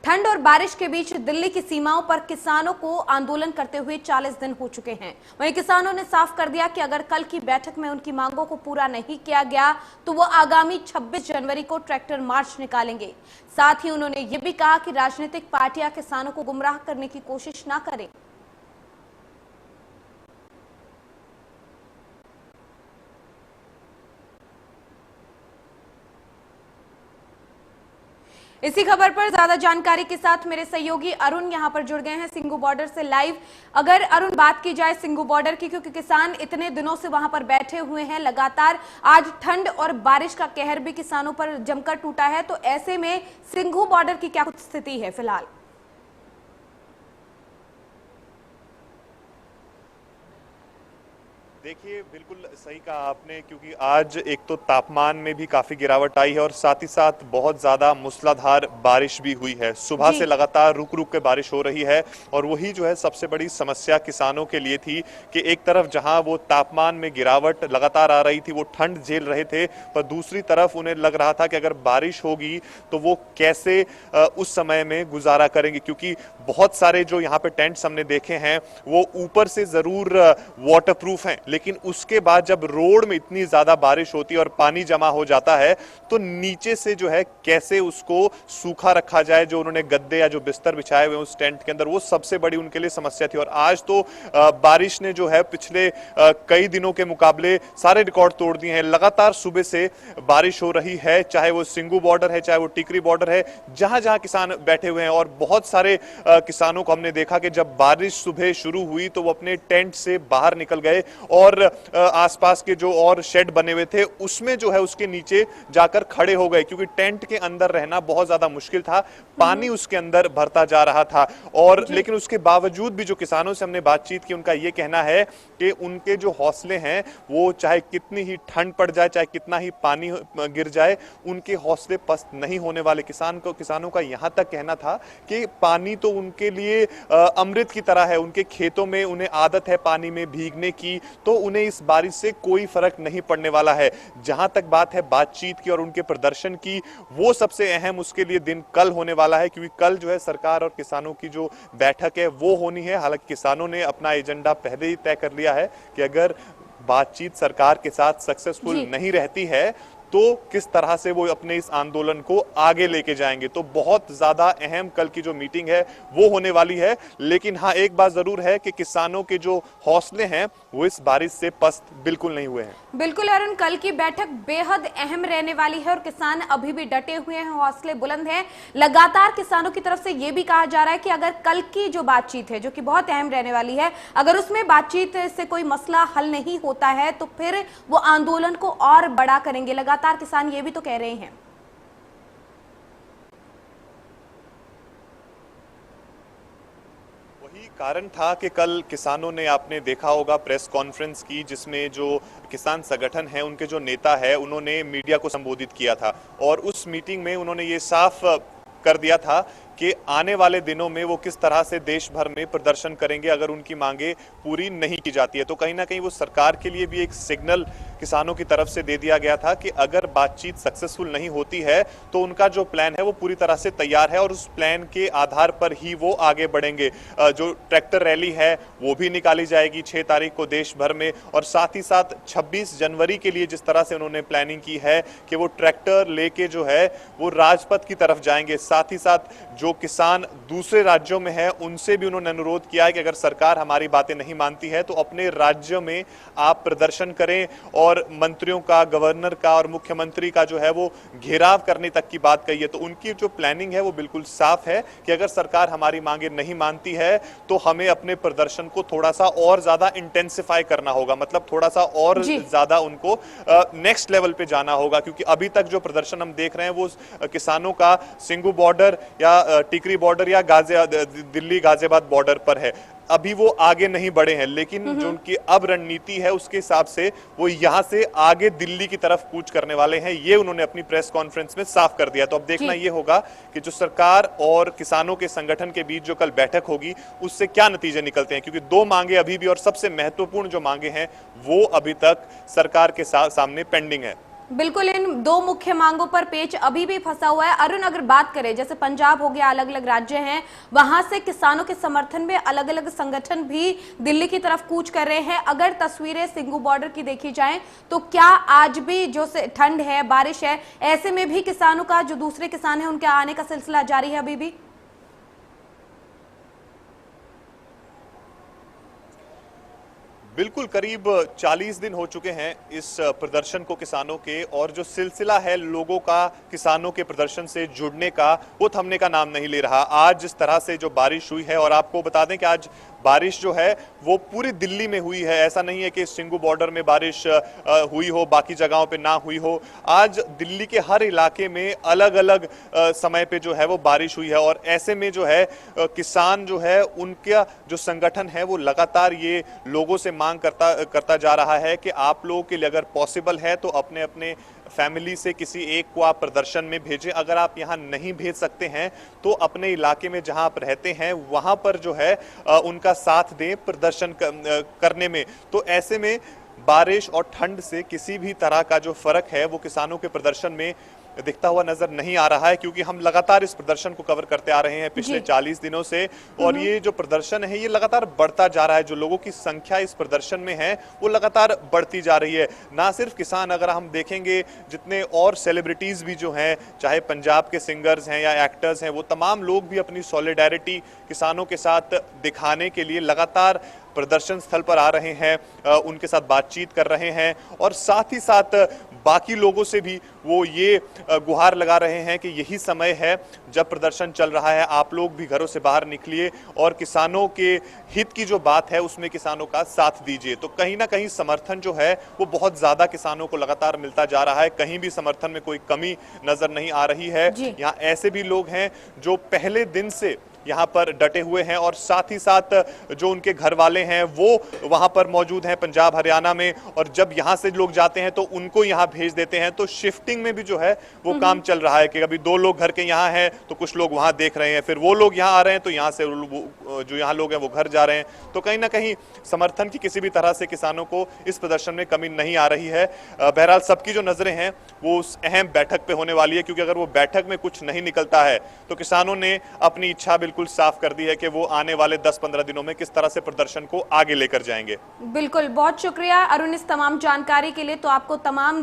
ठंड और बारिश के बीच दिल्ली की सीमाओं पर किसानों को आंदोलन करते हुए 40 दिन हो चुके हैं। वहीं किसानों ने साफ कर दिया कि अगर कल की बैठक में उनकी मांगों को पूरा नहीं किया गया तो वो आगामी 26 जनवरी को ट्रैक्टर मार्च निकालेंगे। साथ ही उन्होंने ये भी कहा कि राजनीतिक पार्टियां किसानों को गुमराह करने की कोशिश ना करें। इसी खबर पर ज्यादा जानकारी के साथ मेरे सहयोगी अरुण यहां पर जुड़ गए हैं सिंघू बॉर्डर से लाइव। अगर अरुण बात की जाए सिंघू बॉर्डर की, क्योंकि किसान इतने दिनों से वहां पर बैठे हुए हैं, लगातार आज ठंड और बारिश का कहर भी किसानों पर जमकर टूटा है, तो ऐसे में सिंघू बॉर्डर की क्या कुछ स्थिति है फिलहाल? देखिए, बिल्कुल सही कहा आपने, क्योंकि आज एक तो तापमान में भी काफी गिरावट आई है और साथ ही साथ बहुत ज्यादा मूसलाधार बारिश भी हुई है। सुबह से लगातार रुक रुक के बारिश हो रही है और वही जो है सबसे बड़ी समस्या किसानों के लिए थी कि एक तरफ जहां वो तापमान में गिरावट लगातार आ रही थी, वो ठंड झेल रहे थे, पर दूसरी तरफ उन्हें लग रहा था कि अगर बारिश होगी तो वो कैसे उस समय में गुजारा करेंगे, क्योंकि बहुत सारे जो यहाँ पे टेंट्स हमने देखे हैं वो ऊपर से जरूर वाटरप्रूफ हैं, लेकिन उसके बाद जब रोड में इतनी ज्यादा बारिश होती है और पानी जमा हो जाता है तो नीचे से जो है कैसे उसको सूखा रखा जाए। जो उन्होंने गद्दे या जो बिस्तर बिछाए हुए उस टेंट के अंदर, वो सबसे बड़ी उनके लिए समस्या थी। और आज तो बारिश ने जो है पिछले कई दिनों के मुकाबले सारे रिकॉर्ड तोड़ दिए हैं। लगातार सुबह से बारिश हो रही है, चाहे वो सिंघू बॉर्डर है, चाहे वो टिकरी बॉर्डर है, जहां जहां किसान बैठे हुए हैं। और बहुत सारे किसानों को हमने देखा कि जब बारिश सुबह शुरू हुई तो वो अपने टेंट से बाहर निकल गए और आसपास के जो और शेड बने हुए थे उसमें जो है उसके नीचे जाकर खड़े हो गए, क्योंकि टेंट के अंदर रहना बहुत ज्यादा मुश्किल था, पानी उसके अंदर भरता जा रहा था। और लेकिन उसके बावजूद भी जो किसानों से हमने बातचीत की, उनका यह कहना है कि उनके जो हौसले हैं वो चाहे कितनी ही ठंड पड़ जाए, चाहे कितना ही पानी गिर जाए, उनके हौसले पस्त नहीं होने वाले। किसानों का यहां तक कहना था कि पानी तो उनके लिए अमृत की तरह है, उनके खेतों में उन्हें आदत है पानी में भीगने की, तो उन्हें इस बारिश से कोई फर्क नहीं पड़ने वाला है। जहां तक बात है बातचीत की और उनके प्रदर्शन की, वो सबसे अहम उसके लिए दिन कल होने वाला है, क्योंकि कल जो है सरकार और किसानों की जो बैठक है वो होनी है। हालांकि किसानों ने अपना एजेंडा पहले ही तय कर लिया है कि अगर बातचीत सरकार के साथ सक्सेसफुल नहीं रहती है तो किस तरह से वो अपने इस आंदोलन को आगे लेके जाएंगे। तो बहुत ज्यादा अहम कल की जो मीटिंग है वो होने वाली है। लेकिन हाँ, एक बात जरूर है कि किसानों के जो हौसले हैं वो इस बारिश से पस्त बिल्कुल नहीं हुए हैं। बिल्कुल अरुण, कल की बैठक बेहद अहम रहने वाली है और किसान अभी भी डटे हुए हैं, हौसले बुलंद हैं। लगातार किसानों की तरफ से यह भी कहा जा रहा है कि अगर कल की जो बातचीत है, जो कि बहुत अहम रहने वाली है, अगर उसमें बातचीत से कोई मसला हल नहीं होता है तो फिर वो आंदोलन को और बड़ा करेंगे। लगातार किसान ये भी तो कह रहे हैं। वही कारण था कि कल किसानों ने, आपने देखा होगा, प्रेस कॉन्फ्रेंस की, जिसमें जो किसान संगठन है उनके जो नेता है उन्होंने मीडिया को संबोधित किया था और उस मीटिंग में उन्होंने ये साफ कर दिया था कि आने वाले दिनों में वो किस तरह से देश भर में प्रदर्शन करेंगे अगर उनकी मांगे पूरी नहीं की जाती है। तो कहीं ना कहीं वो सरकार के लिए भी एक सिग्नल किसानों की तरफ से दे दिया गया था कि अगर बातचीत सक्सेसफुल नहीं होती है तो उनका जो प्लान है वो पूरी तरह से तैयार है और उस प्लान के आधार पर ही वो आगे बढ़ेंगे। जो ट्रैक्टर रैली है वो भी निकाली जाएगी 6 तारीख को देश भर में, और साथ ही साथ 26 जनवरी के लिए जिस तरह से उन्होंने प्लानिंग की है कि वो ट्रैक्टर लेके जो है वो राजपथ की तरफ जाएंगे। साथ ही साथ जो किसान दूसरे राज्यों में है उनसे भी उन्होंने अनुरोध किया है कि अगर सरकार हमारी बातें नहीं मानती है तो अपने राज्य में आप प्रदर्शन करें, और मंत्रियों का, गवर्नर का और मुख्यमंत्री का जो है वो घेराव करने तक की बात कही है। तो उनकी जो प्लानिंग है वो बिल्कुल साफ है कि अगर सरकार हमारी मांगे नहीं मानती है तो हमें अपने प्रदर्शन को थोड़ा सा और ज्यादा इंटेंसिफाई करना होगा, मतलब थोड़ा सा और ज्यादा उनको नेक्स्ट लेवल पे जाना होगा। क्योंकि अभी तक जो प्रदर्शन हम देख रहे हैं वो किसानों का सिंघू बॉर्डर या टिकरी बॉर्डर या दिल्ली गाजियाबाद बॉर्डर पर है, अभी वो आगे नहीं बढ़े हैं। लेकिन जो उनकी अब रणनीति है उसके हिसाब से वो यहां से आगे दिल्ली की तरफ कूच करने वाले हैं, ये उन्होंने अपनी प्रेस कॉन्फ्रेंस में साफ कर दिया। तो अब देखना ये होगा कि जो सरकार और किसानों के संगठन के बीच जो कल बैठक होगी उससे क्या नतीजे निकलते हैं, क्योंकि 2 मांगे अभी भी, और सबसे महत्वपूर्ण जो मांगे हैं वो अभी तक सरकार के सामने पेंडिंग है। बिल्कुल, इन दो मुख्य मांगों पर पेच अभी भी फंसा हुआ है। अरुण, अगर बात करें जैसे पंजाब हो गया, अलग अलग राज्य हैं, वहां से किसानों के समर्थन में अलग अलग संगठन भी दिल्ली की तरफ कूच कर रहे हैं। अगर तस्वीरें सिंघू बॉर्डर की देखी जाएं तो क्या आज भी जो ठंड है, बारिश है, ऐसे में भी किसानों का, जो दूसरे किसान है, उनके आने का सिलसिला जारी है अभी भी? बिल्कुल, करीब 40 दिन हो चुके हैं इस प्रदर्शन को किसानों के, और जो सिलसिला है लोगों का किसानों के प्रदर्शन से जुड़ने का, वो थमने का नाम नहीं ले रहा। आज जिस तरह से जो बारिश हुई है, और आपको बता दें कि आज बारिश जो है वो पूरी दिल्ली में हुई है, ऐसा नहीं है कि सिंघू बॉर्डर में बारिश हुई हो, बाकी जगहों पे ना हुई हो। आज दिल्ली के हर इलाके में अलग अलग समय पे जो है वो बारिश हुई है, और ऐसे में जो है किसान जो है, उनका जो संगठन है वो लगातार ये लोगों से मांग करता जा रहा है कि आप लोगों के लिए अगर पॉसिबल है तो अपने अपने फैमिली से किसी एक को आप प्रदर्शन में भेजें। अगर आप यहां नहीं भेज सकते हैं तो अपने इलाके में जहां आप रहते हैं वहां पर जो है उनका साथ दें प्रदर्शन करने में। तो ऐसे में बारिश और ठंड से किसी भी तरह का जो फर्क है वो किसानों के प्रदर्शन में दिखता हुआ नजर नहीं आ रहा है, क्योंकि हम लगातार इस प्रदर्शन को कवर करते आ रहे हैं पिछले 40 दिनों से, और ये जो प्रदर्शन है ये लगातार बढ़ता जा रहा है। जो लोगों की संख्या इस प्रदर्शन में है वो लगातार बढ़ती जा रही है। ना सिर्फ किसान, अगर हम देखेंगे जितने और सेलिब्रिटीज भी जो हैं, चाहे पंजाब के सिंगर्स हैं या एक्टर्स हैं, वो तमाम लोग भी अपनी सॉलिडेरिटी किसानों के साथ दिखाने के लिए लगातार प्रदर्शन स्थल पर आ रहे हैं, उनके साथ बातचीत कर रहे हैं, और साथ ही साथ बाकी लोगों से भी वो ये गुहार लगा रहे हैं कि यही समय है जब प्रदर्शन चल रहा है, आप लोग भी घरों से बाहर निकलिए और किसानों के हित की जो बात है उसमें किसानों का साथ दीजिए। तो कहीं ना कहीं समर्थन जो है वो बहुत ज्यादा किसानों को लगातार मिलता जा रहा है, कहीं भी समर्थन में कोई कमी नजर नहीं आ रही है। यहाँ ऐसे भी लोग हैं जो पहले दिन से यहाँ पर डटे हुए हैं, और साथ ही साथ जो उनके घर वाले हैं वो वहाँ पर मौजूद हैं पंजाब हरियाणा में, और जब यहाँ से लोग जाते हैं तो उनको यहाँ भेज देते हैं। तो शिफ्टिंग में भी जो है वो काम चल रहा है कि कभी 2 लोग घर के यहाँ हैं तो कुछ लोग वहाँ देख रहे हैं, फिर वो लोग यहाँ आ रहे हैं तो यहाँ से जो यहाँ लोग हैं वो घर जा रहे हैं। तो कहीं ना कहीं समर्थन की किसी भी तरह से किसानों को इस प्रदर्शन में कमी नहीं आ रही है। बहरहाल सबकी जो नजरें हैं वो उस अहम बैठक पे होने वाली है, क्योंकि अगर वो बैठक में कुछ नहीं निकलता है तो किसानों ने अपनी इच्छा बिल्कुल साफ कर दी है कि वो आने वाले 10-15 दिनों में किस तरह से प्रदर्शन को आगे लेकर जाएंगे। बिल्कुल, बहुत शुक्रिया अरुण इस तमाम जानकारी के लिए। तो आपको तमाम